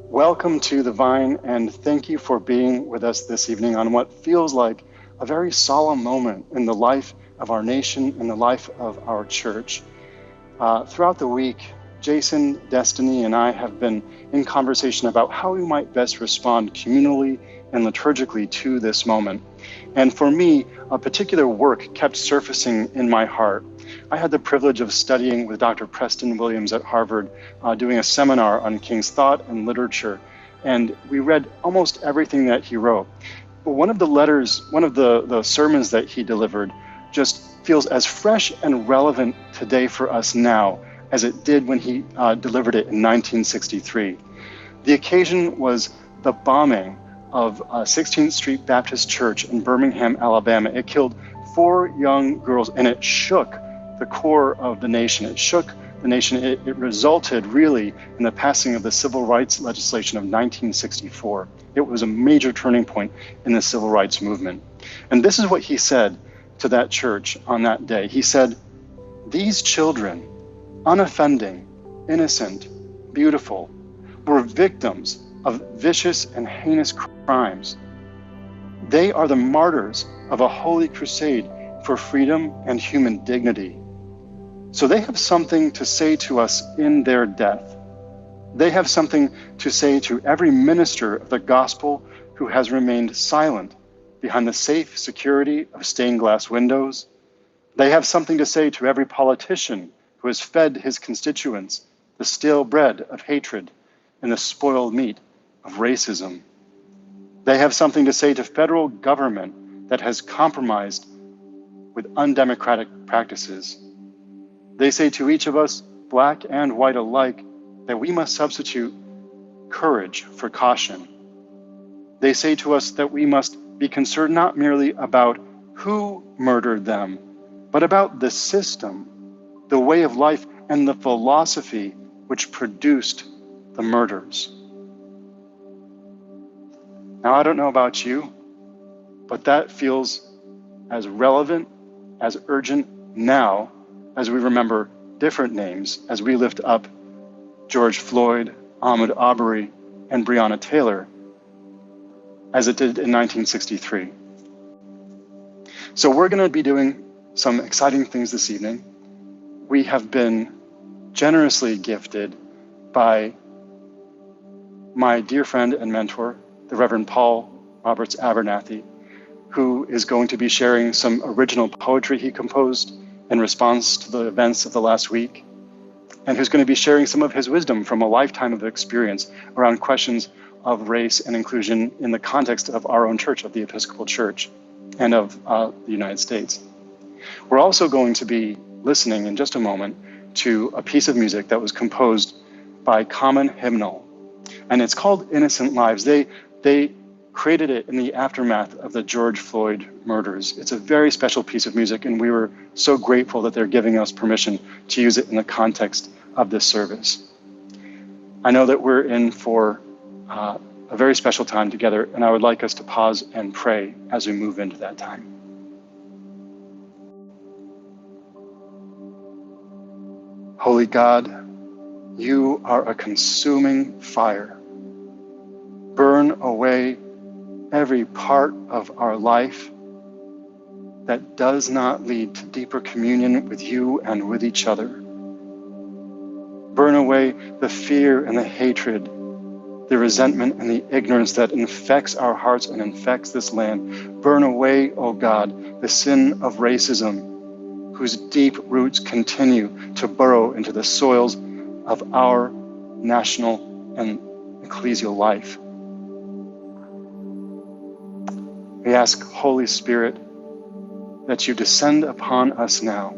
Welcome to the Vine, and thank you for being with us this evening on what feels like a very solemn moment in the life of our nation and the life of our church. Throughout the week, Jason, Destiny, and I have been in conversation about how we might best respond communally and liturgically to this moment. And for me, a particular work kept surfacing in my heart. I had the privilege of studying with Dr. Preston Williams at Harvard, doing a seminar on King's thought and literature, and we read almost everything that he wrote. But one of the sermons that he delivered just feels as fresh and relevant today for us now as it did when he delivered it in 1963. The occasion was the bombing of 16th Street Baptist Church in Birmingham, Alabama. It killed 4 young girls, and it shook the core of the nation. It shook the nation. It resulted really in the passing of the civil rights legislation of 1964. It was a major turning point in the civil rights movement. And this is what he said to that church on that day. He said, "These children, unoffending, innocent, beautiful, were victims of vicious and heinous crimes. They are the martyrs of a holy crusade for freedom and human dignity. So they have something to say to us in their death. They have something to say to every minister of the gospel who has remained silent behind the safe security of stained glass windows. They have something to say to every politician who has fed his constituents the stale bread of hatred and the spoiled meat of racism. They have something to say to federal government that has compromised with undemocratic practices. They say to each of us, black and white alike, that we must substitute courage for caution. They say to us that we must be concerned not merely about who murdered them, but about the system, the way of life, and the philosophy which produced the murders." Now, I don't know about you, but that feels as relevant, as urgent now as we remember different names, as we lift up George Floyd, Ahmaud Arbery, and Breonna Taylor, as it did in 1963. So we're going to be doing some exciting things this evening. We have been generously gifted by my dear friend and mentor, the Reverend Paul Roberts Abernathy, who is going to be sharing some original poetry he composed in response to the events of the last week, and who's going to be sharing some of his wisdom from a lifetime of experience around questions of race and inclusion in the context of our own church, of the Episcopal Church, and of the United States. We're also going to be listening in just a moment to a piece of music that was composed by Common Hymnal, and it's called Innocent Lives. They created it in the aftermath of the George Floyd murders. It's a very special piece of music, and we were so grateful that they're giving us permission to use it in the context of this service. I know that we're in for a very special time together, and I would like us to pause and pray as we move into that time. Holy God, you are a consuming fire. Burn away every part of our life that does not lead to deeper communion with you and with each other. Burn away the fear and the hatred, the resentment and the ignorance that infects our hearts and infects this land. Burn away, O God, the sin of racism, whose deep roots continue to burrow into the soils of our national and ecclesial life. We ask, Holy Spirit, that you descend upon us now,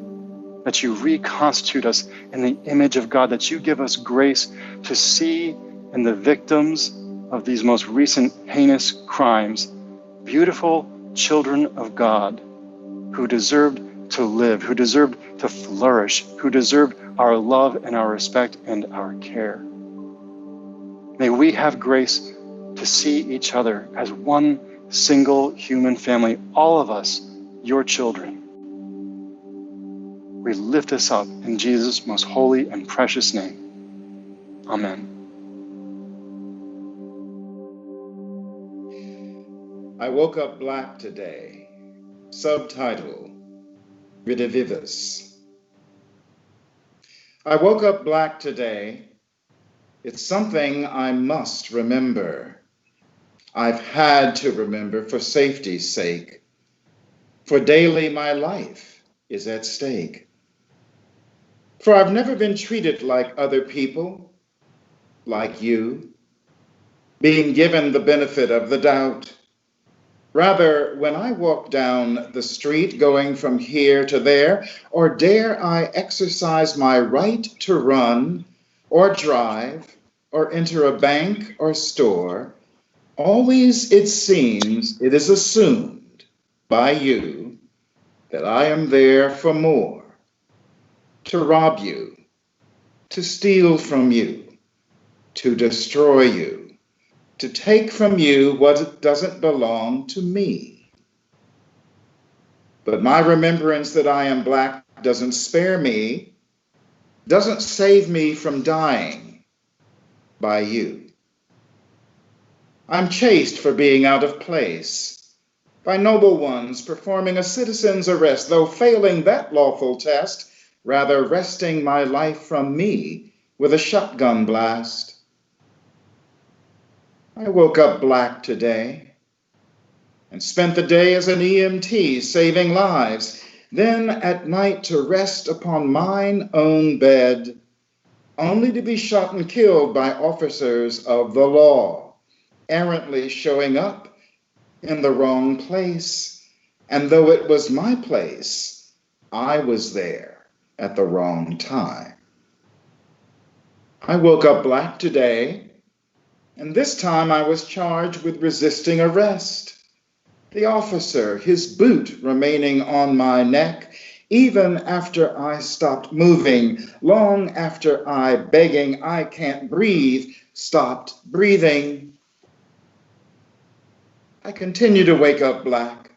that you reconstitute us in the image of God, that you give us grace to see in the victims of these most recent heinous crimes beautiful children of God who deserved to live, who deserved to flourish, who deserved our love and our respect and our care. May we have grace to see each other as one single human family, all of us, your children. We lift us up in Jesus' most holy and precious name. Amen. I woke up black today. Subtitle, Redivivus. I woke up black today. It's something I must remember. I've had to remember for safety's sake. For daily my life is at stake. For I've never been treated like other people, like you, being given the benefit of the doubt. Rather, when I walk down the street going from here to there, or dare I exercise my right to run, or drive, or enter a bank or store, always it seems it is assumed by you that I am there for more, to rob you, to steal from you, to destroy you, to take from you what doesn't belong to me. But my remembrance that I am black doesn't spare me, doesn't save me from dying by you. I'm chased for being out of place by noble ones performing a citizen's arrest, though failing that lawful test, rather wresting my life from me with a shotgun blast. I woke up black today and spent the day as an EMT saving lives, then at night to rest upon mine own bed, only to be shot and killed by officers of the law, errantly showing up in the wrong place. And though it was my place, I was there at the wrong time. I woke up black today, and this time I was charged with resisting arrest. The officer, his boot remaining on my neck, even after I stopped moving, long after I, begging I can't breathe, stopped breathing. I continue to wake up black,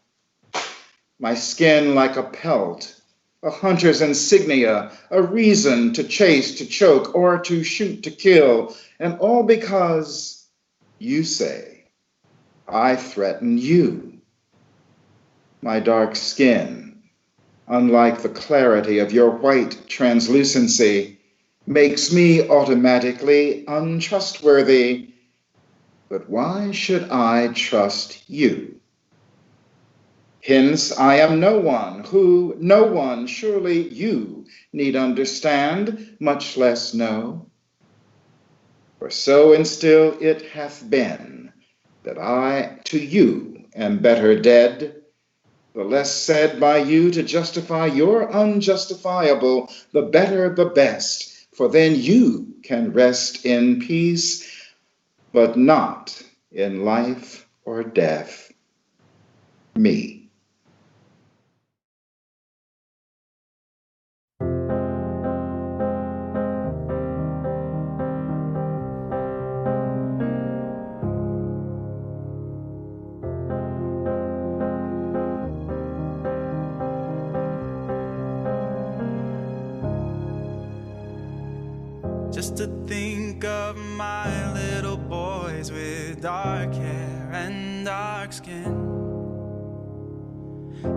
my skin like a pelt, a hunter's insignia, a reason to chase, to choke, or to shoot, to kill, and all because you say I threaten you. My dark skin, unlike the clarity of your white translucency, makes me automatically untrustworthy. But why should I trust you? Hence, I am no one who no one, surely you, need understand, much less know. For so and still it hath been, that I to you am better dead, the less said by you to justify your unjustifiable, the better the best, for then you can rest in peace, but not in life or death, me. Just to think of my little boys with dark hair and dark skin,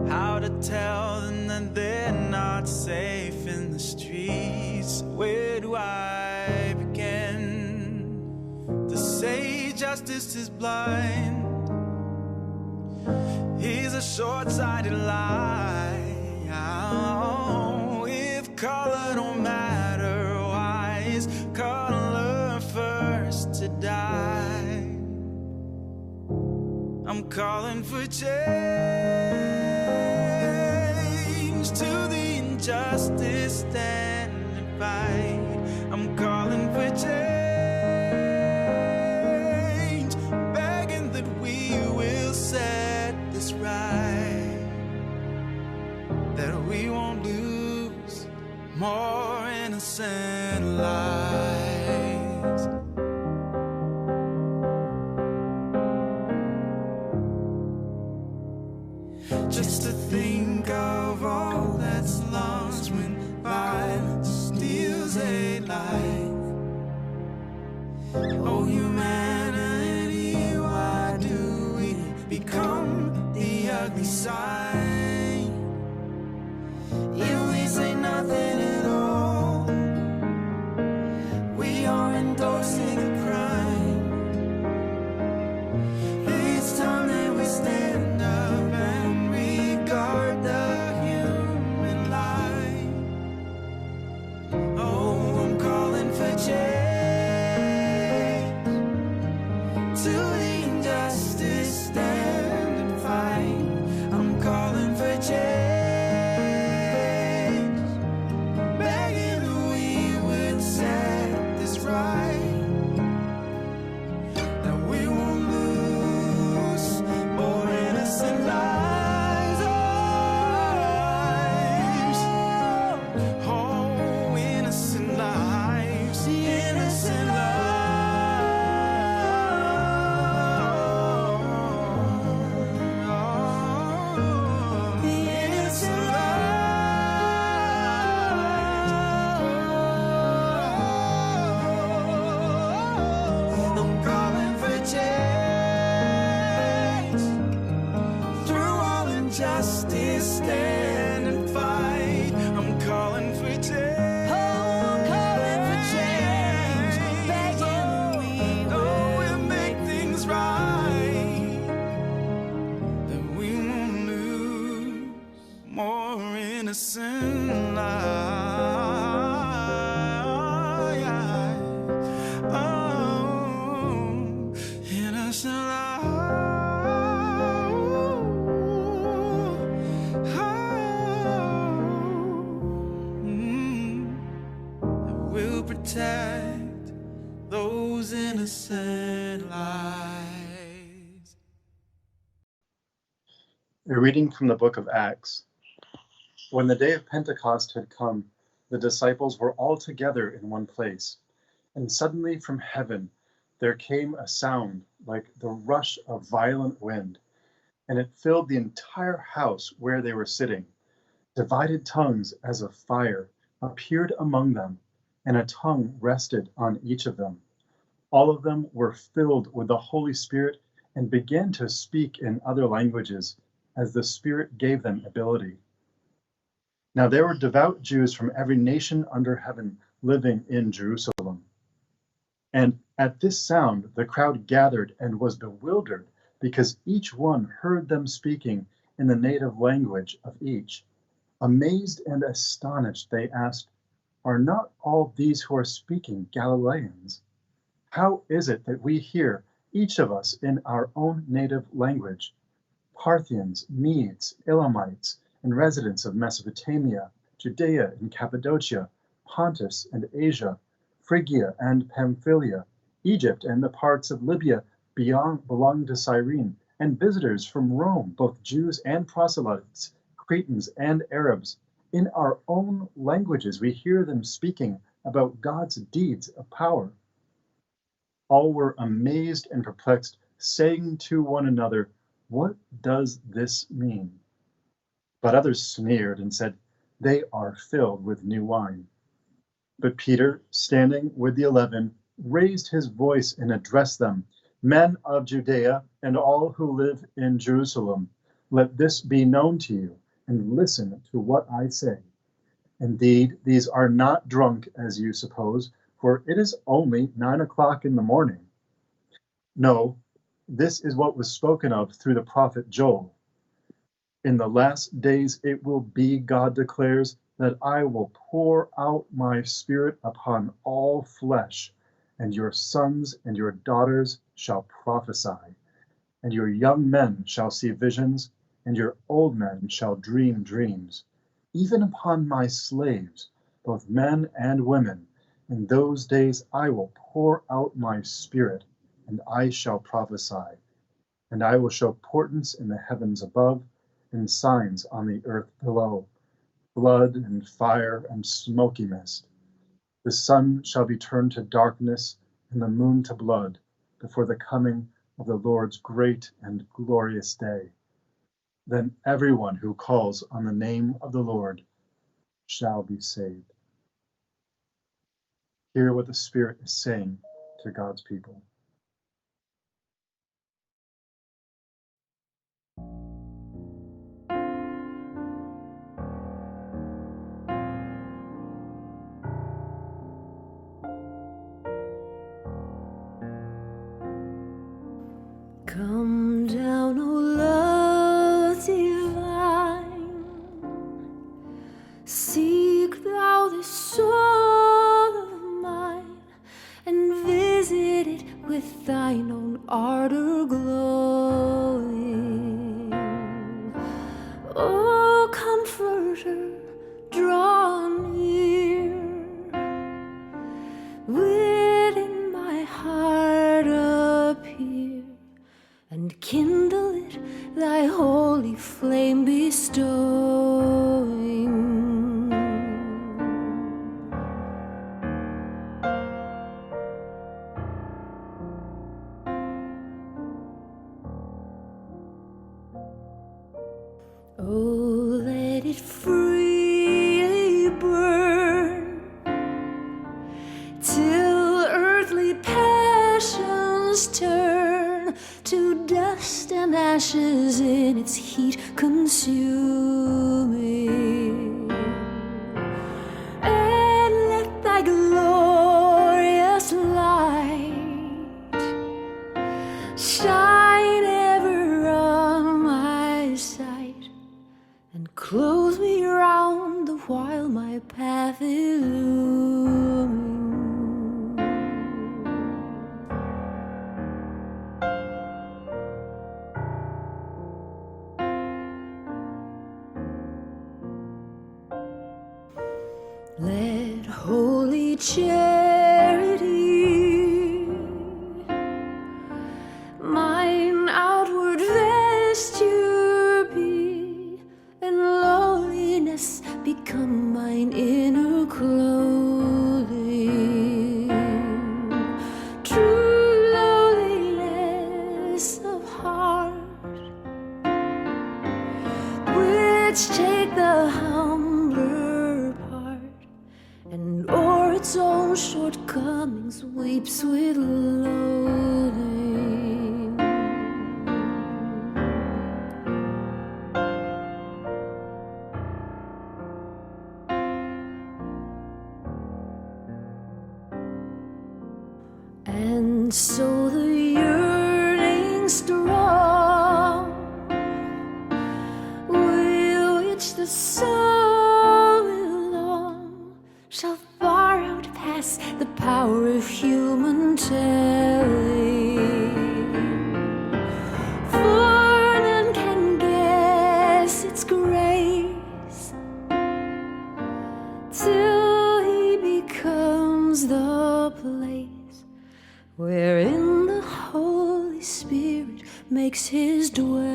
how to tell them that they're not safe in the streets. Where do I begin to say justice is blind? He's a short-sighted lie. If color don't matter, why is color first to die? I'm calling for change to the injustice, stand and fight. I'm calling for change, begging that we will set this right, that we won't lose more innocent lives. Just to think of all that's lost when violence steals a life. Oh, humanity, why do we become any sign. If we say nothing at all, we are endorsing a crime. It's time that we stand up and regard the human life. Oh, I'm calling for change. To the injustice, stand and fight. I'm calling for change, begging that we would set this right, that we won't lose more innocent lives. Oh, innocent lives, innocent lives. I'm calling for change. Through all injustice, stand and fight. I'm calling for change. Oh, I'm calling for change. Begging we'll make things right, that we won't lose more innocent lives. Oh, innocent lives. We'll protect those innocent lives. A reading from the book of Acts. When the day of Pentecost had come, the disciples were all together in one place. And suddenly from heaven there came a sound like the rush of violent wind, and it filled the entire house where they were sitting. Divided tongues as of fire appeared among them, and a tongue rested on each of them. All of them were filled with the Holy Spirit and began to speak in other languages as the Spirit gave them ability. Now there were devout Jews from every nation under heaven living in Jerusalem. And at this sound the crowd gathered and was bewildered, because each one heard them speaking in the native language of each. Amazed and astonished, they asked, "Are not all these who are speaking Galileans? How is it that we hear, each of us in our own native language? Parthians, Medes, Elamites, and residents of Mesopotamia, Judea and Cappadocia, Pontus and Asia, Phrygia and Pamphylia, Egypt and the parts of Libya belonging to Cyrene, and visitors from Rome, both Jews and proselytes, Cretans and Arabs. In our own languages we hear them speaking about God's deeds of power." All were amazed and perplexed, saying to one another, "What does this mean?" But others sneered and said, "They are filled with new wine." But Peter, standing with the 11, raised his voice and addressed them, "Men of Judea and all who live in Jerusalem, let this be known to you, and listen to what I say. Indeed, these are not drunk as you suppose, for it is only 9 o'clock in the morning. No, this is what was spoken of through the prophet Joel. In the last days it will be, God declares, that I will pour out my Spirit upon all flesh, and your sons and your daughters shall prophesy, and your young men shall see visions, and your old men shall dream dreams. Even upon my slaves, both men and women, in those days I will pour out my Spirit, and I shall prophesy. And I will show portents in the heavens above, and signs on the earth below, blood and fire and smoky mist. The sun shall be turned to darkness, and the moon to blood, before the coming of the Lord's great and glorious day. Then everyone who calls on the name of the Lord shall be saved." Hear what the Spirit is saying to God's people. Come down, O love divine, seek thou this soul of mine, and visit it with thine own ardor glowing. O Comforter, draw near, within my heart appear, and kindle it, thy holy flame bestowing. Oh, let it freely burn, till earthly passions turn to dust and ashes in its heat consuming. And let thy glorious light shine ever on my sight, and close me round the while my path illumines. Let holy charity mine outward vesture be, and lowliness become mine inner clothing. True lowliness of heart, which take the humbler part, and o'er its own shortcomings weeps with loathing. And so the yearning strong, with which the soul will long, shall far outpass the power of human telling. For none can guess its grace till he becomes the place wherein the Holy Spirit makes his dwelling.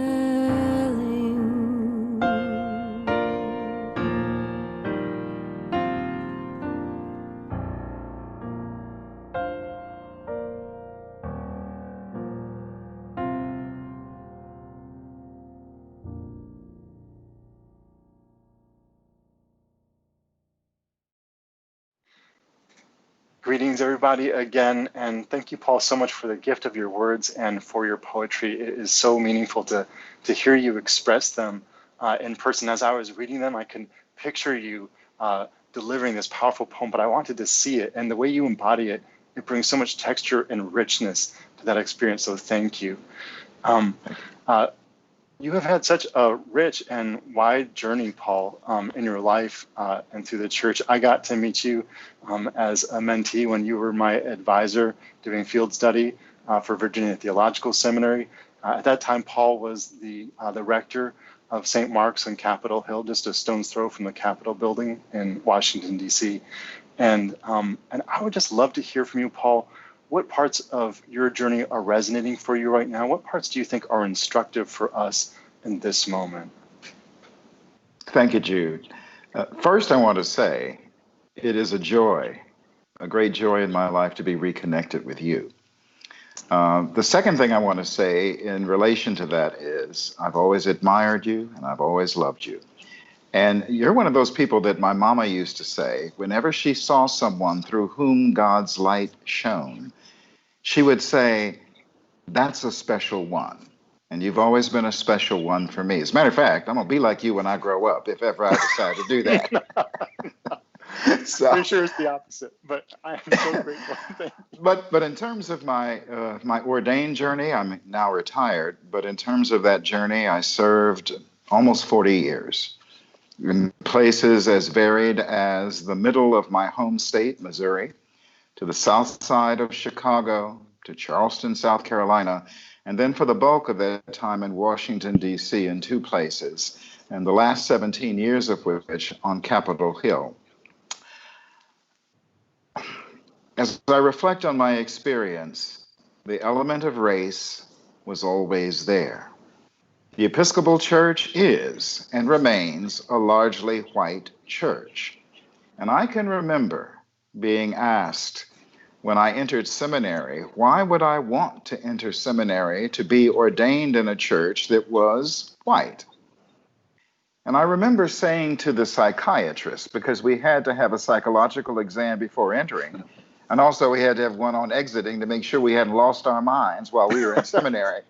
Greetings, everybody, again, and thank you, Paul, so much for the gift of your words and for your poetry. It is so meaningful to hear you express them in person. As I was reading them, I can picture you delivering this powerful poem, but I wanted to see it, and the way you embody it, it brings so much texture and richness to that experience, so thank you. You have had such a rich and wide journey, Paul, in your life and through the church. I got to meet you as a mentee when you were my advisor doing field study for Virginia Theological Seminary. At that time, Paul was the rector of St. Mark's on Capitol Hill, just a stone's throw from the Capitol building in Washington, D.C. And I would just love to hear from you, Paul. What parts of your journey are resonating for you right now? What parts do you think are instructive for us in this moment? Thank you, Jude. First, I want to say it is a joy, a great joy in my life to be reconnected with you. The second thing I want to say in relation to that is I've always admired you and I've always loved you. And you're one of those people that my mama used to say, whenever she saw someone through whom God's light shone, she would say, that's a special one. And you've always been a special one for me. As a matter of fact, I'm going to be like you when I grow up, if ever I decide to do that. So, Pretty sure it's the opposite, but I am so grateful. Thank you. but in terms of my my ordained journey, I'm now retired. But in terms of that journey, I served almost 40 years in places as varied as the middle of my home state, Missouri, to the south side of Chicago, to Charleston, South Carolina, and then for the bulk of that time in Washington, D.C., in 2 places, and the last 17 years of which on Capitol Hill. As I reflect on my experience, the element of race was always there. The Episcopal Church is and remains a largely white church. And I can remember being asked when I entered seminary, why would I want to enter seminary to be ordained in a church that was white? And I remember saying to the psychiatrist, because we had to have a psychological exam before entering, and also we had to have one on exiting to make sure we hadn't lost our minds while we were in seminary.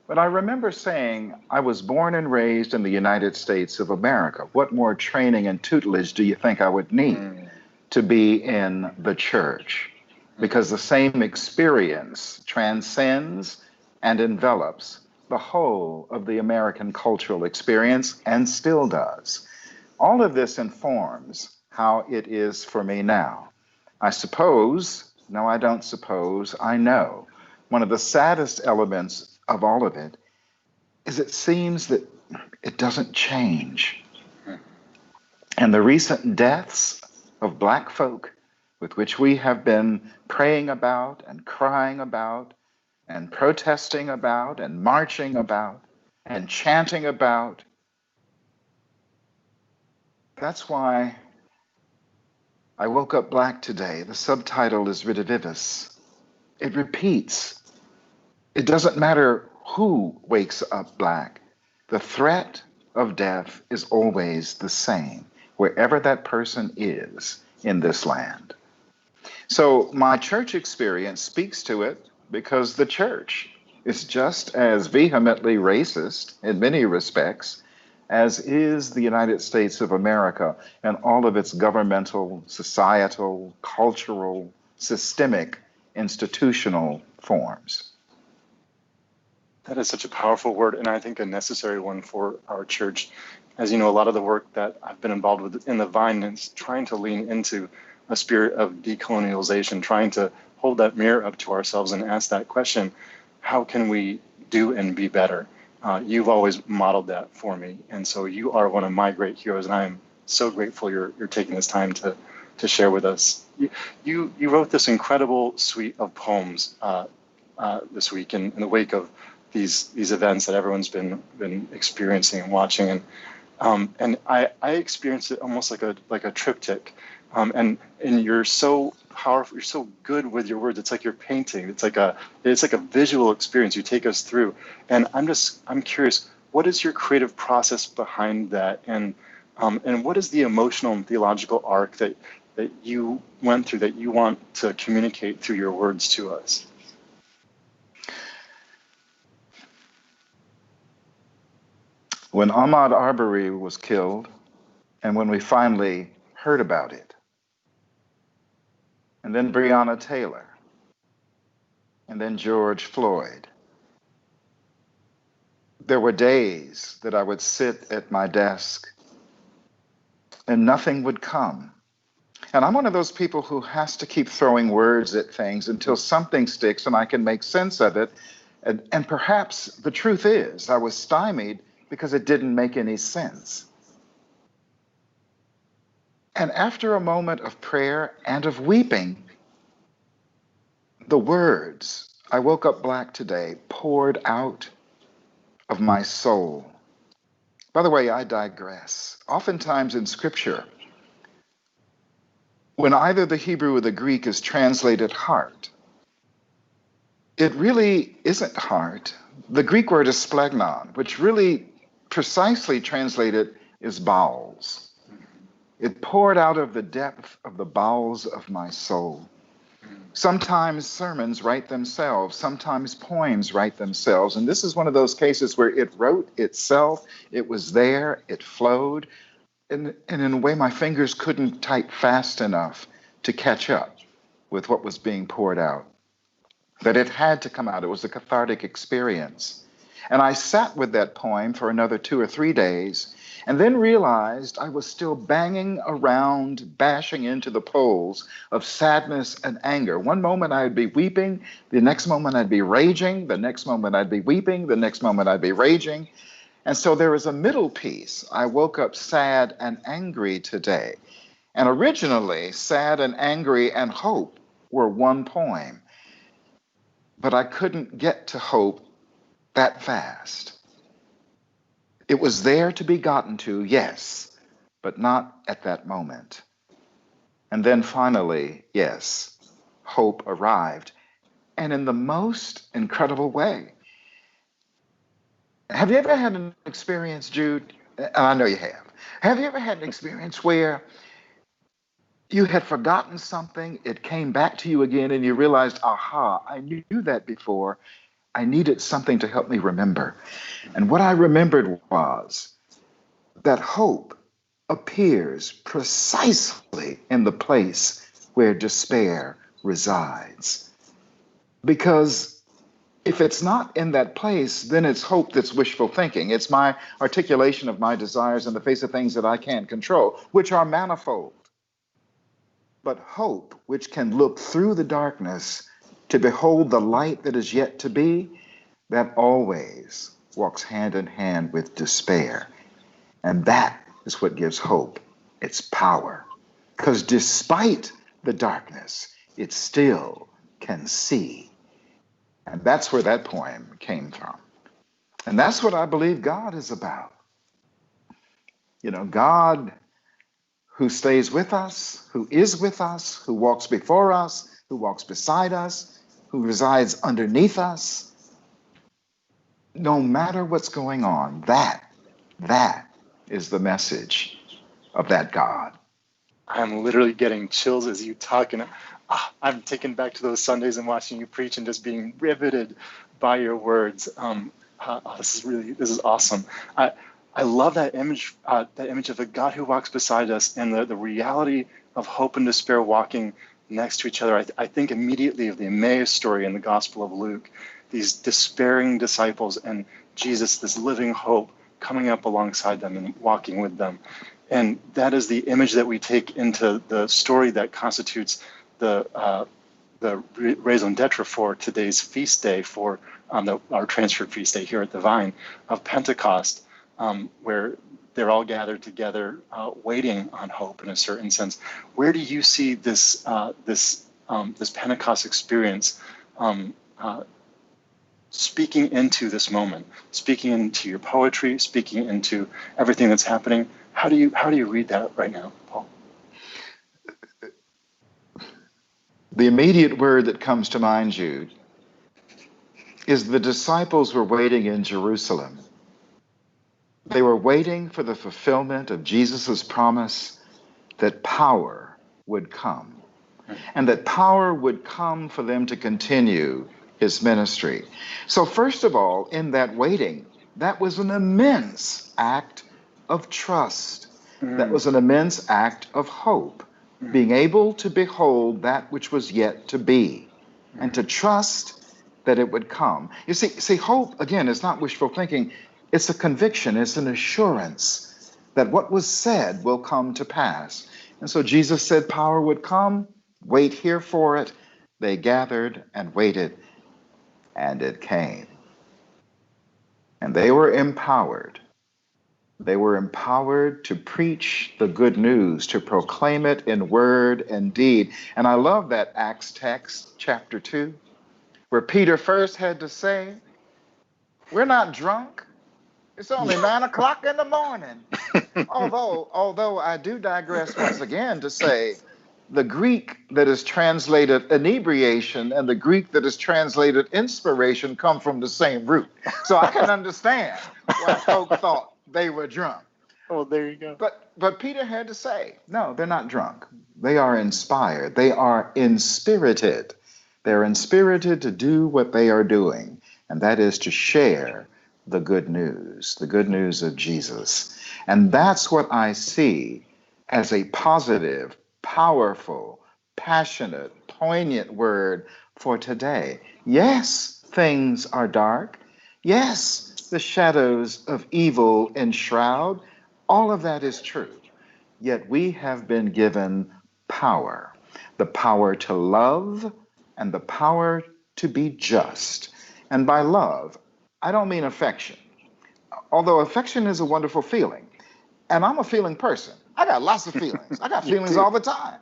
But I remember saying, I was born and raised in the United States of America. What more training and tutelage do you think I would need to be in the church? Because the same experience transcends and envelops the whole of the American cultural experience and still does. All of this informs how it is for me now. I suppose, no, I don't suppose, I know, one of the saddest elements of all of it is it seems that it doesn't change. And the recent deaths of Black folk with which we have been praying about and crying about and protesting about and marching about and chanting about, that's why I woke up Black today. The subtitle is Redivivus. It repeats. It doesn't matter who wakes up Black. The threat of death is always the same, wherever that person is in this land. So my church experience speaks to it because the church is just as vehemently racist in many respects as is the United States of America and all of its governmental, societal, cultural, systemic, institutional forms. That is such a powerful word, and I think a necessary one for our church. As you know, a lot of the work that I've been involved with in the Vine is trying to lean into a spirit of decolonialization, trying to hold that mirror up to ourselves and ask that question, how can we do and be better? You've always modeled that for me, and so you are one of my great heroes, and I am so grateful you're taking this time to share with us. You wrote this incredible suite of poems this week in the wake of these events that everyone's been experiencing and watching, and I experienced it almost like a triptych, and you're so powerful, you're so good with your words. It's like you're painting. It's like a visual experience. You take us through, and I'm curious, what is your creative process behind that, and what is the emotional and theological arc that you went through that you want to communicate through your words to us? When Ahmaud Arbery was killed, and when we finally heard about it, and then Breonna Taylor, and then George Floyd, there were days that I would sit at my desk and nothing would come. And I'm one of those people who has to keep throwing words at things until something sticks and I can make sense of it. And perhaps the truth is I was stymied because it didn't make any sense. And after a moment of prayer and of weeping, the words, I woke up Black today, poured out of my soul. By the way, I digress. Oftentimes in Scripture, when either the Hebrew or the Greek is translated heart, it really isn't heart. The Greek word is splagnon, which really precisely translated is bowels. It poured out of the depth of the bowels of my soul. Sometimes sermons write themselves, sometimes poems write themselves. And this is one of those cases where it wrote itself, it was there, it flowed. and in a way, my fingers couldn't type fast enough to catch up with what was being poured out. That it had to come out. It was a cathartic experience. And I sat with that poem for another 2 or 3 days, and then realized I was still banging around, bashing into the poles of sadness and anger. One moment I'd be weeping, the next moment I'd be raging, the next moment I'd be weeping, the next moment I'd be raging. And so there is a middle piece. I woke up sad and angry today. And originally, sad and angry and hope were one poem. But I couldn't get to hope that fast. It was there to be gotten to, yes, but not at that moment. And then finally, yes, hope arrived, and in the most incredible way. Have you ever had an experience, Jude? I know you have. Have you ever had an experience where you had forgotten something, it came back to you again, and you realized, aha, I knew that before. I needed something to help me remember. And what I remembered was that hope appears precisely in the place where despair resides. Because if it's not in that place, then it's hope that's wishful thinking. It's my articulation of my desires in the face of things that I can't control, which are manifold. But hope, which can look through the darkness to behold the light that is yet to be, that always walks hand in hand with despair. And that is what gives hope its power. Because despite the darkness, it still can see. And that's where that poem came from. And that's what I believe God is about. You know, God who stays with us, who is with us, who walks before us, who walks beside us, who resides underneath us. No matter what's going on, that is the message of that God. I'm literally getting chills as you talk, and I'm taken back to those Sundays and watching you preach and just being riveted by your words. This is awesome. I love that image of a God who walks beside us, and the reality of hope and despair walking next to each other. I think immediately of the Emmaus story in the Gospel of Luke, these despairing disciples and Jesus, this living hope, coming up alongside them and walking with them. And that is the image that we take into the story that constitutes the raison d'etre for today's feast day, for our transferred feast day here at the Vine of Pentecost, where they're all gathered together, waiting on hope in a certain sense. Where do you see this Pentecost experience speaking into this moment, speaking into your poetry, speaking into everything that's happening? How do you read that right now, Paul? The immediate word that comes to mind, Jude, is the disciples were waiting in Jerusalem. They were waiting for the fulfillment of Jesus' promise that power would come, and that power would come for them to continue his ministry. So first of all, in that waiting, that was an immense act of trust. That was an immense act of hope, being able to behold that which was yet to be, and to trust that it would come. You see, hope, again, is not wishful thinking. It's a conviction, it's an assurance that what was said will come to pass. And so Jesus said power would come, wait here for it. They gathered and waited, and it came. And they were empowered. They were empowered to preach the good news, to proclaim it in word and deed. And I love that Acts text, chapter 2, where Peter first had to say, we're not drunk. It's only 9 o'clock in the morning. Although I do digress once again to say the Greek that is translated inebriation and the Greek that is translated inspiration come from the same root. So I can understand why folk thought they were drunk. Oh, there you go. But Peter had to say, no, they're not drunk. They are inspired. They are inspirited. They're inspirited to do what they are doing, and that is to share the good news of Jesus. And that's what I see as a positive, powerful, passionate, poignant word for today. Yes, things are dark. Yes, the shadows of evil enshroud. All of that is true. Yet we have been given power, the power to love and the power to be just. And by love, I don't mean affection, although affection is a wonderful feeling. And I'm a feeling person. I got lots of feelings. I got You feelings do. all the time.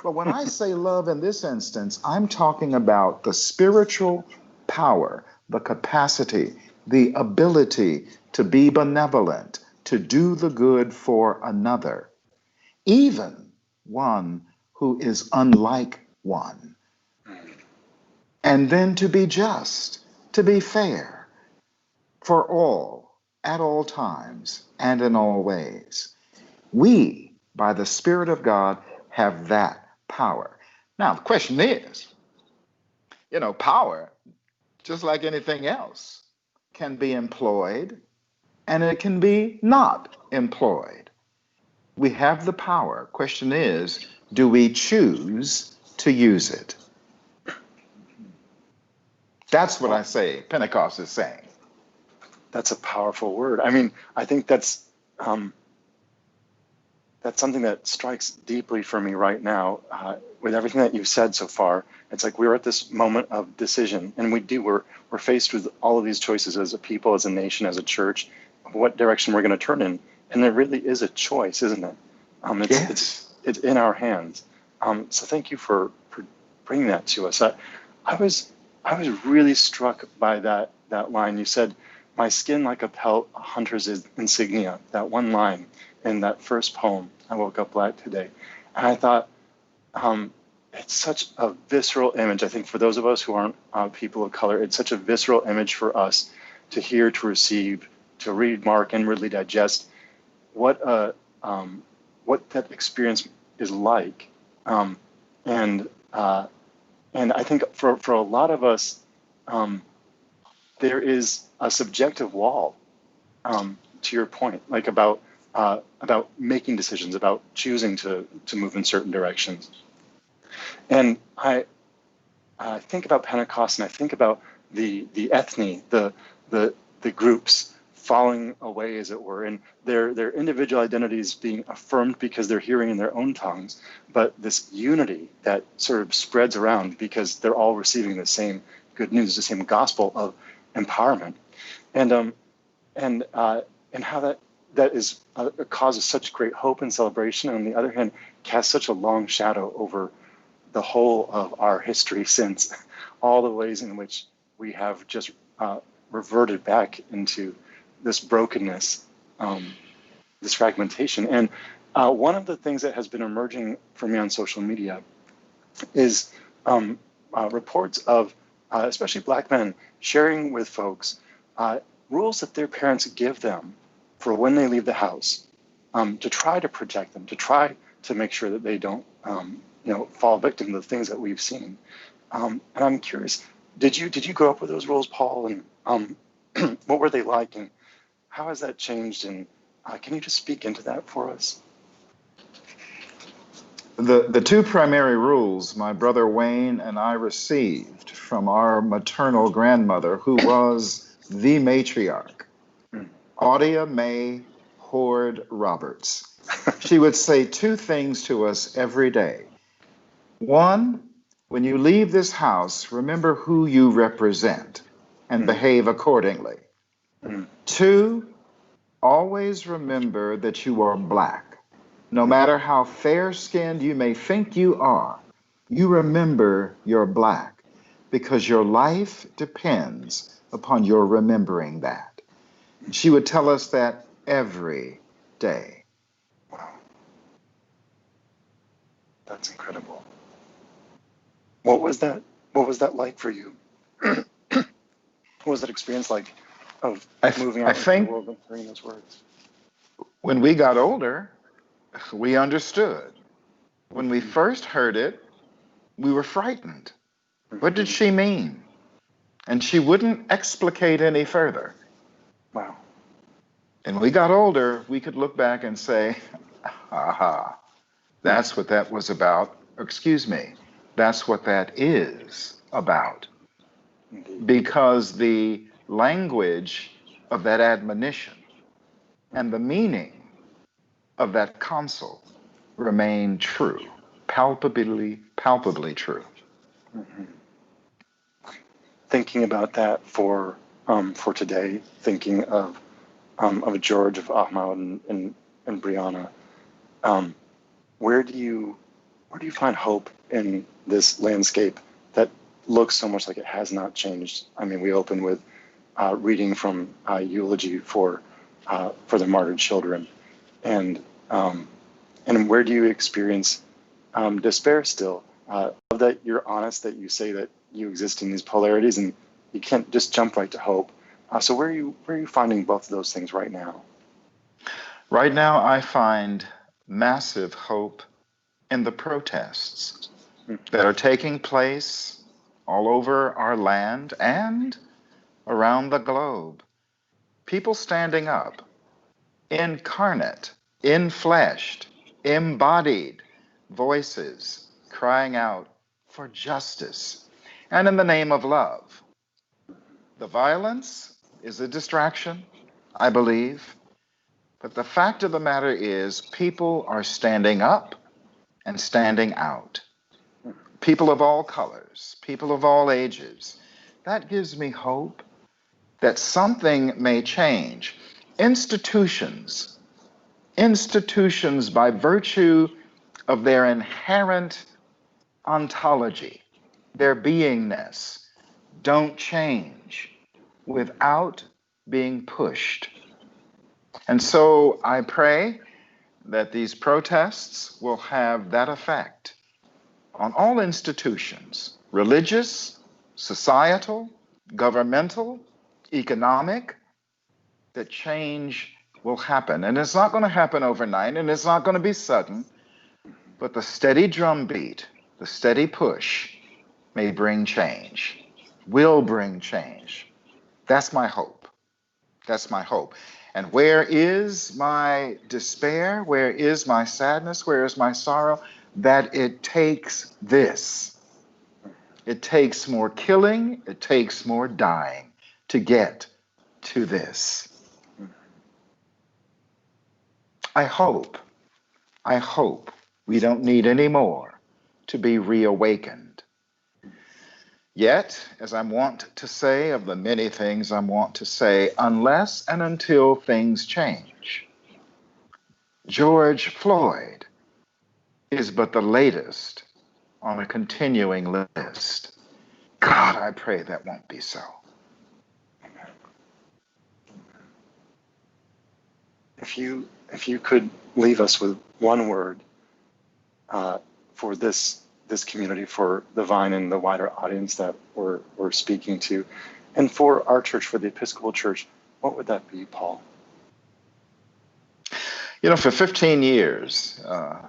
But when I say love in this instance, I'm talking about the spiritual power, the capacity, the ability to be benevolent, to do the good for another, even one who is unlike one. And then to be just, to be fair for all, at all times, and in all ways. We, by the Spirit of God, have that power. Now, the question is, power, just like anything else, can be employed and it can be not employed. We have the power. Question is, do we choose to use it? That's what I say Pentecost is saying. That's a powerful word. I mean, I think that's something that strikes deeply for me right now. With everything that you've said so far, it's like we're at this moment of decision, and we're faced with all of these choices as a people, as a nation, as a church, of what direction we're going to turn in. And there really is a choice, isn't it? It's in our hands. So thank you for bringing that to us. I was really struck by that line. You said, "My skin like a pelt, a hunter's insignia." That one line in that first poem, "I woke up black today," and I thought, it's such a visceral image. I think for those of us who aren't people of color, it's such a visceral image for us to hear, to receive, to read, mark, and really digest what that experience is like. And I think for a lot of us, there is a subjective wall, to your point, like about making decisions, about choosing to move in certain directions. And I think about Pentecost, and I think about the ethne, the groups falling away, as it were, and their individual identities being affirmed because they're hearing in their own tongues, but this unity that sort of spreads around because they're all receiving the same good news, the same gospel of empowerment, and how that is causes such great hope and celebration, and on the other hand, casts such a long shadow over the whole of our history since, all the ways in which we have just reverted back into this brokenness, this fragmentation. And one of the things that has been emerging for me on social media is reports of especially Black men sharing with folks rules that their parents give them for when they leave the house, to try to protect them, to try to make sure that they don't fall victim to the things that we've seen. And I'm curious, did you grow up with those rules, Paul? And what were they like? And how has that changed? And can you just speak into that for us? The two primary rules my brother Wayne and I received from our maternal grandmother, who was the matriarch, Audia May Horde Roberts. She would say two things to us every day. One, when you leave this house, remember who you represent and behave accordingly. Two, always remember that you are Black. No matter how fair-skinned you may think you are, you remember you're Black because your life depends upon your remembering that. She would tell us that every day. Wow. That's incredible. What was that like for you? What was that experience like of moving out into the world and hearing those words? When we got older, we understood. When we first heard it, we were frightened. What did she mean? And she wouldn't explicate any further. Wow. And we got older, we could look back and say, aha, that's what that was about. Excuse me, that's what that is about. Because the language of that admonition and the meaning of that counsel remain true, palpably true. Mm-hmm. Thinking about that for today, thinking of George, of Ahmaud and Breonna, where do you find hope in this landscape that looks so much like it has not changed? I mean, we open with reading from Eulogy for the martyred children, and where do you experience despair still? I love that you're honest, that you say that you exist in these polarities, and you can't just jump right to hope. So where are you finding both of those things right now? Right now, I find massive hope in the protests that are taking place all over our land and around the globe. People standing up, incarnate, infleshed, embodied voices crying out for justice and in the name of love. The violence is a distraction, I believe, but the fact of the matter is people are standing up and standing out. People of all colors, people of all ages. That gives me hope that something may change. Institutions by virtue of their inherent ontology, their beingness, don't change without being pushed. And so I pray that these protests will have that effect on all institutions, religious, societal, governmental, economic, that change will happen. And it's not going to happen overnight, and it's not going to be sudden, but the steady drumbeat, the steady push may bring change, will bring change. That's my hope. That's my hope. And where is my despair? Where is my sadness? Where is my sorrow? That it takes this. It takes more killing, it takes more dying to get to this. I hope we don't need any more to be reawakened. Yet, as I'm wont to say of the many things I'm wont to say, unless and until things change, George Floyd is but the latest on a continuing list. God, I pray that won't be so. If you could leave us with one word for this community, for the Vine and the wider audience that we're speaking to, and for our church, for the Episcopal Church, what would that be, Paul? You know, for 15 years,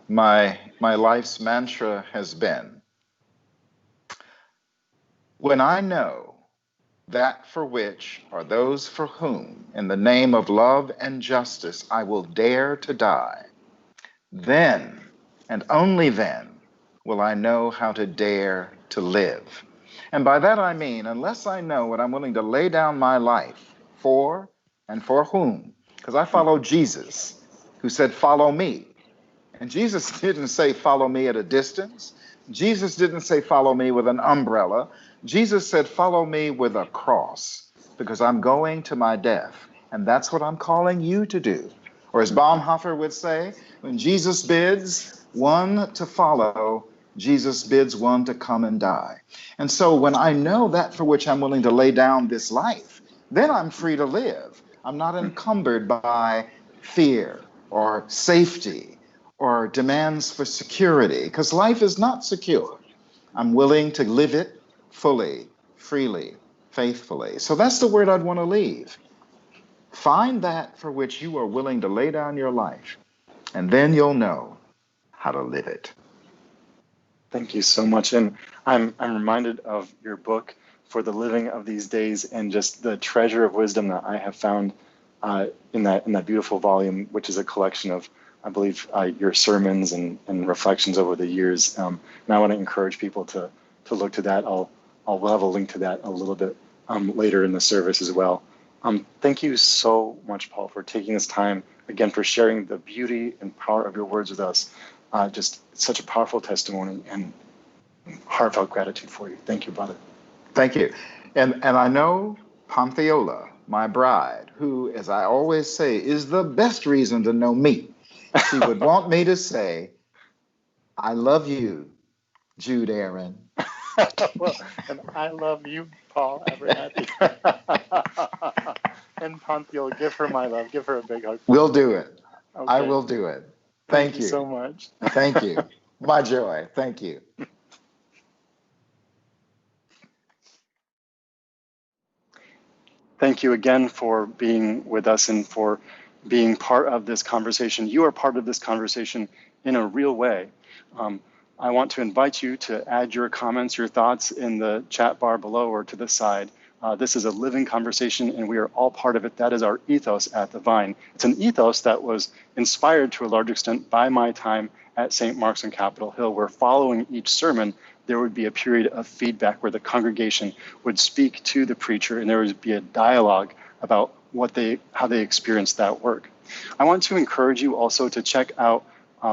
my life's mantra has been, when I know that for which or those for whom, in the name of love and justice, I will dare to die, then and only then will I know how to dare to live. And by that I mean, unless I know what I'm willing to lay down my life for and for whom, because I follow Jesus, who said, follow me. And Jesus didn't say, follow me at a distance. Jesus didn't say, follow me with an umbrella. Jesus said, follow me with a cross, because I'm going to my death. And that's what I'm calling you to do. Or as Bonhoeffer would say, when Jesus bids one to follow, Jesus bids one to come and die. And so when I know that for which I'm willing to lay down this life, then I'm free to live. I'm not encumbered by fear or safety or demands for security, because life is not secure. I'm willing to live it fully, freely, faithfully. So that's the word I'd want to leave. Find that for which you are willing to lay down your life, and then you'll know how to live it. Thank you so much. And I'm reminded of your book, For the Living of These Days, and just the treasure of wisdom that I have found in that beautiful volume, which is a collection of, I believe, your sermons and reflections over the years. And I want to encourage people to look to that. We'll have a link to that a little bit later in the service as well. Thank you so much, Paul, for taking this time, again, for sharing the beauty and power of your words with us. Just such a powerful testimony, and heartfelt gratitude for you. Thank you, brother. Thank you. And I know Pantheola, my bride, who, as I always say, is the best reason to know me. She would want me to say, I love you, Jude Aaron. Well, and I love you, Paul Abernathy. And Pantheola, give her my love. Give her a big hug. We'll do it. Okay. I will do it. Thank you so much. Thank you. My joy. Thank you. Thank you again for being with us and for being part of this conversation. You are part of this conversation in a real way. I want to invite you to add your comments, your thoughts in the chat bar below or to the side. This is a living conversation, and we are all part of it. That is our ethos at the Vine. It's an ethos that was inspired to a large extent by my time at St. Mark's on Capitol Hill, where following each sermon, there would be a period of feedback where the congregation would speak to the preacher, and there would be a dialogue about how they experienced that work. I want to encourage you also to check out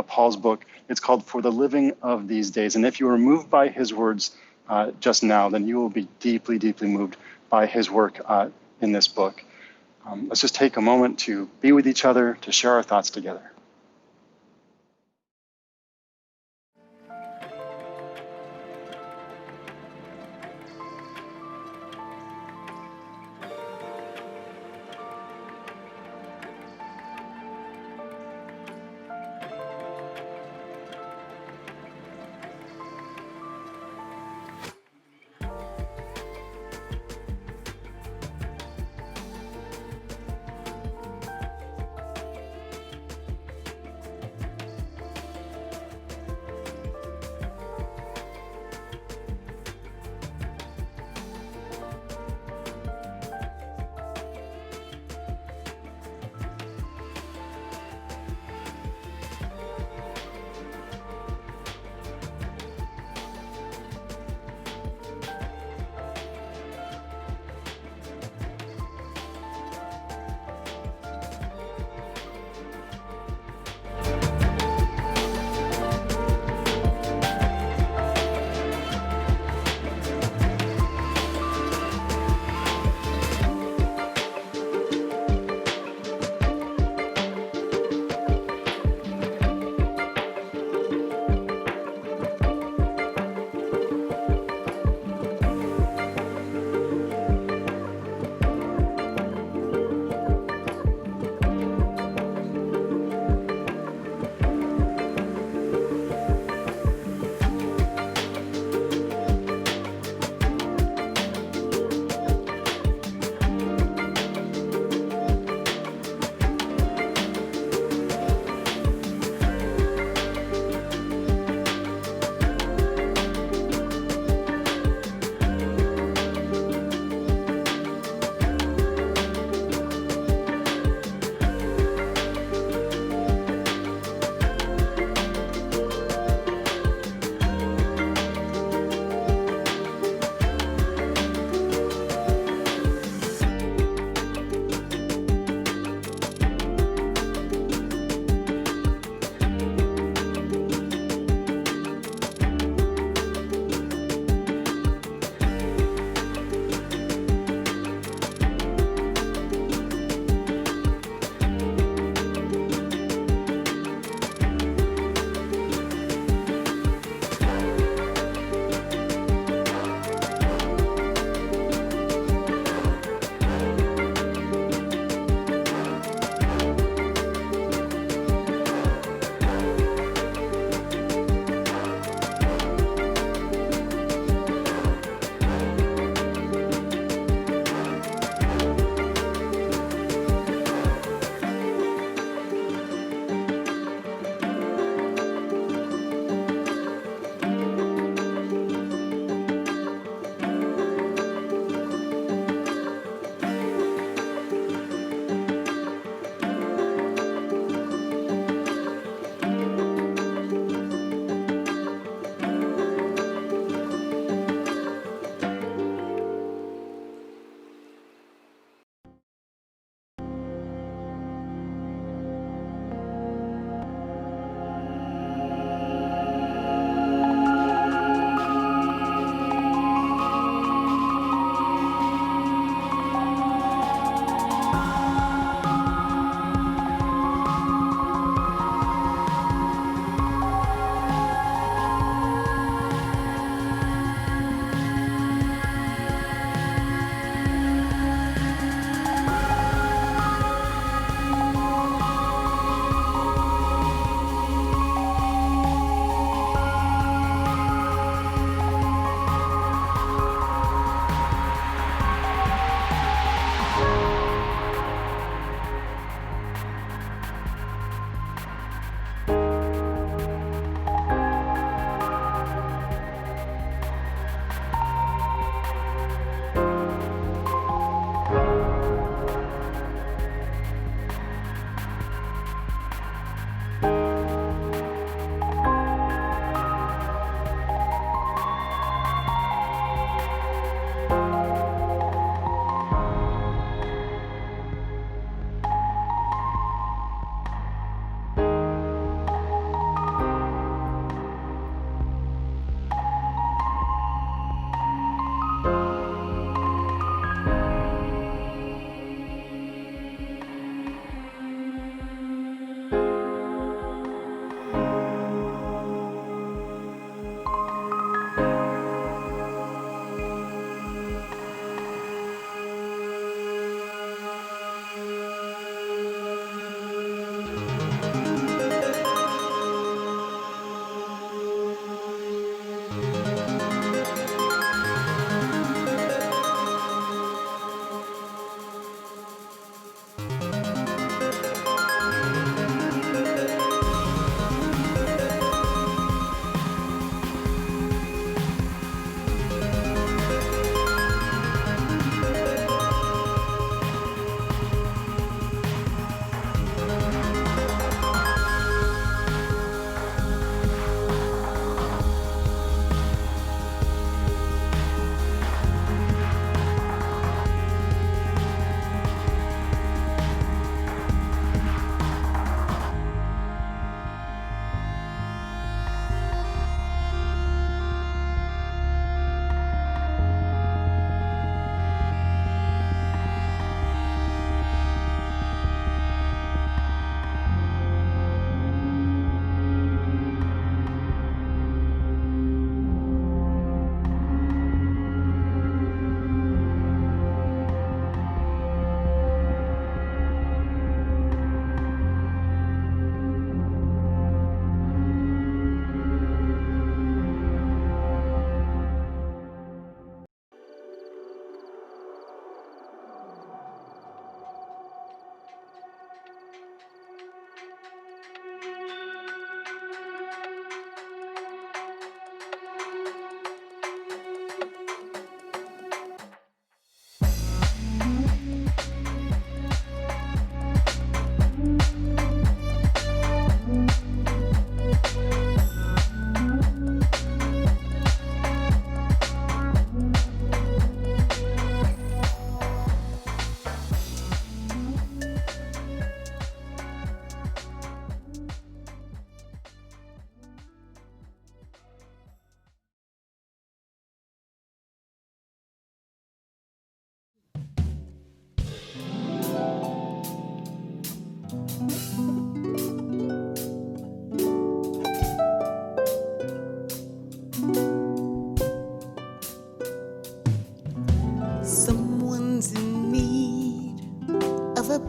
Paul's book. It's called For the Living of These Days. And if you were moved by his words just now, then you will be deeply, deeply moved by his work in this book. Let's just take a moment to be with each other, to share our thoughts together.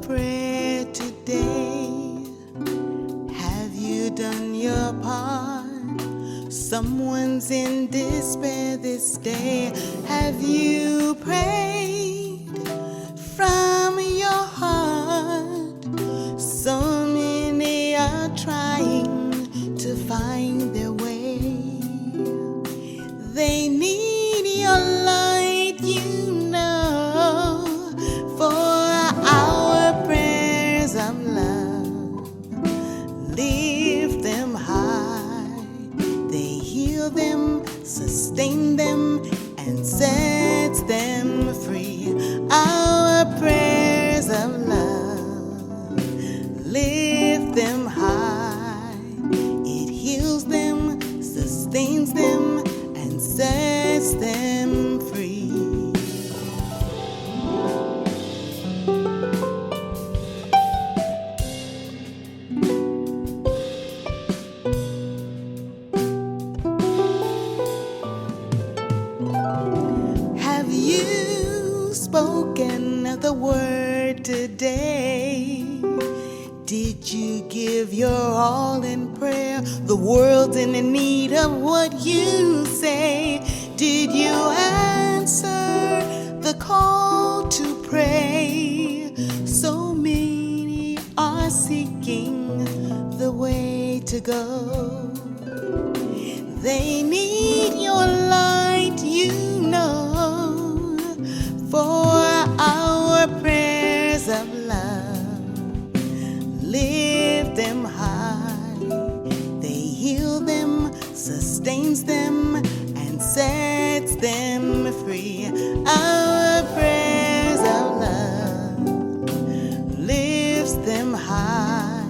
prayer today? Have you done your part? Someone's in despair this day. Have you prayed from your heart? So many are trying to find their way. They need your light, you know, for our prayers of love lift them high. They heal them, sustain them, and set them free. Our prayers of love lift them high. It heals them, sustains them, and sets them free. Have you spoken the word today? Did you give your all in prayer? The world's in need of what you say. Did you answer the call to pray? So many are seeking the way to go. They need your light, you know, for our prayers of love lift them high. They heal them, sustains them, and sets them free. Our prayers of love lifts them high.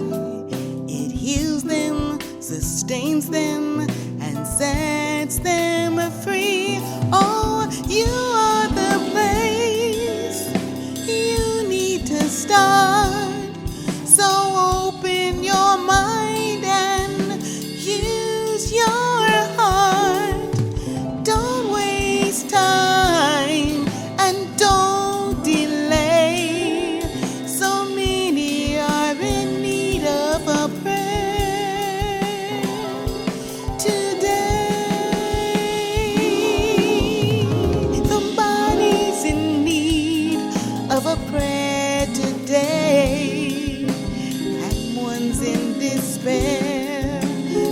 It heals them, sustains them, and sets them free. Oh, you are the place you need to start. So open your mind and use your heart. Don't waste time and don't delay. So many are in need of a prayer today. Somebody's in need of a prayer today. And one's in despair.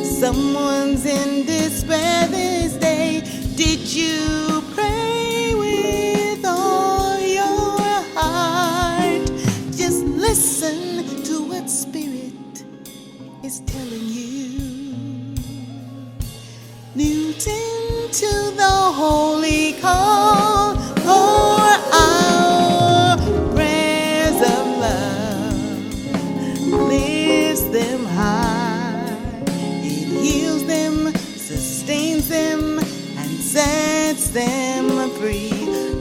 Someone's in despair this day. Did you pray with all your heart? Just listen to what Spirit is telling you. Newton to the holy call for our prayers of love lifts them high. It heals them, sustains them, and sets them free.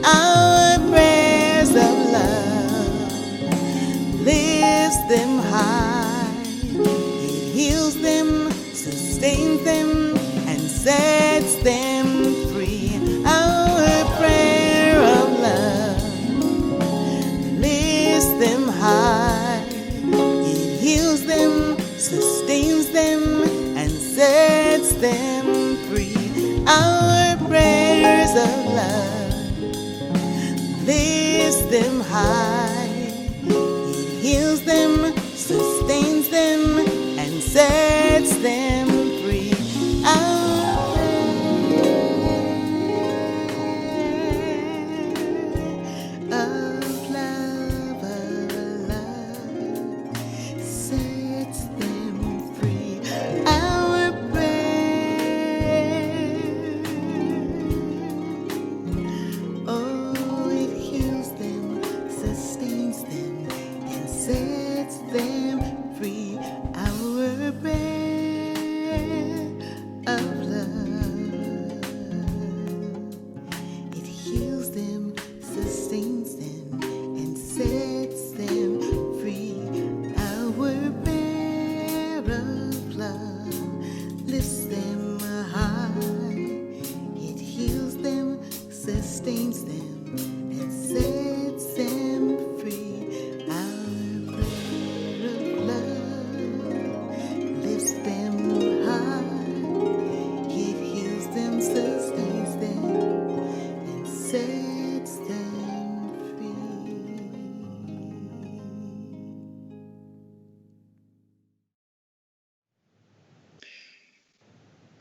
Our prayers of love lifts them high. It heals them, sustains them, and sets them free. Our prayer of love lifts them high. It heals them, sustains them, and sets them free. Our prayers of love lifts them high. It heals them, sustains them, and sets them free. Our prayer of love sets them free. Our prayer, oh, it heals them, sustains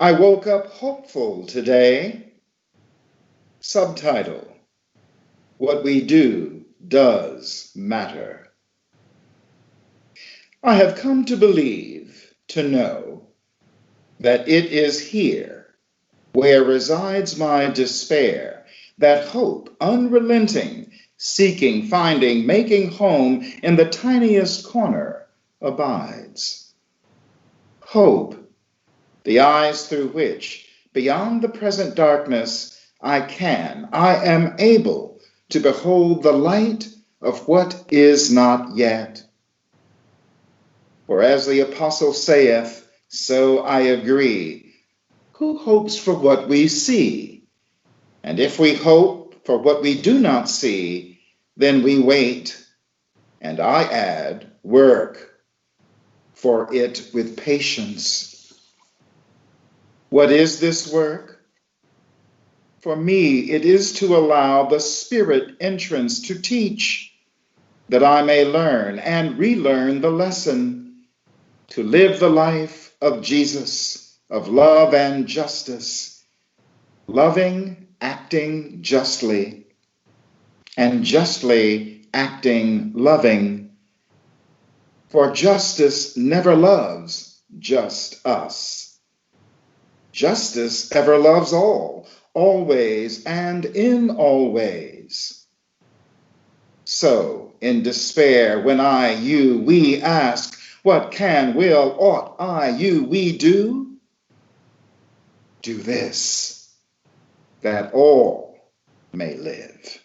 I woke up hopeful today. Subtitle: What we do does matter. I have come to believe, to know, that it is here where resides my despair, that hope, unrelenting, seeking, finding, making home in the tiniest corner, abides. Hope, the eyes through which, beyond the present darkness, I am able to behold the light of what is not yet. For as the apostle saith, so I agree, who hopes for what we see? And if we hope for what we do not see, then we wait, and I add, work for it with patience. What is this work? For me, it is to allow the Spirit entrance to teach, that I may learn and relearn the lesson, to live the life of Jesus, of love and justice, loving, acting justly, and justly acting loving. For justice never loves just us. Justice ever loves all, always and in all ways. So, in despair, when I, you, we ask, what can, will, ought I, you, we do? Do this, that all may live.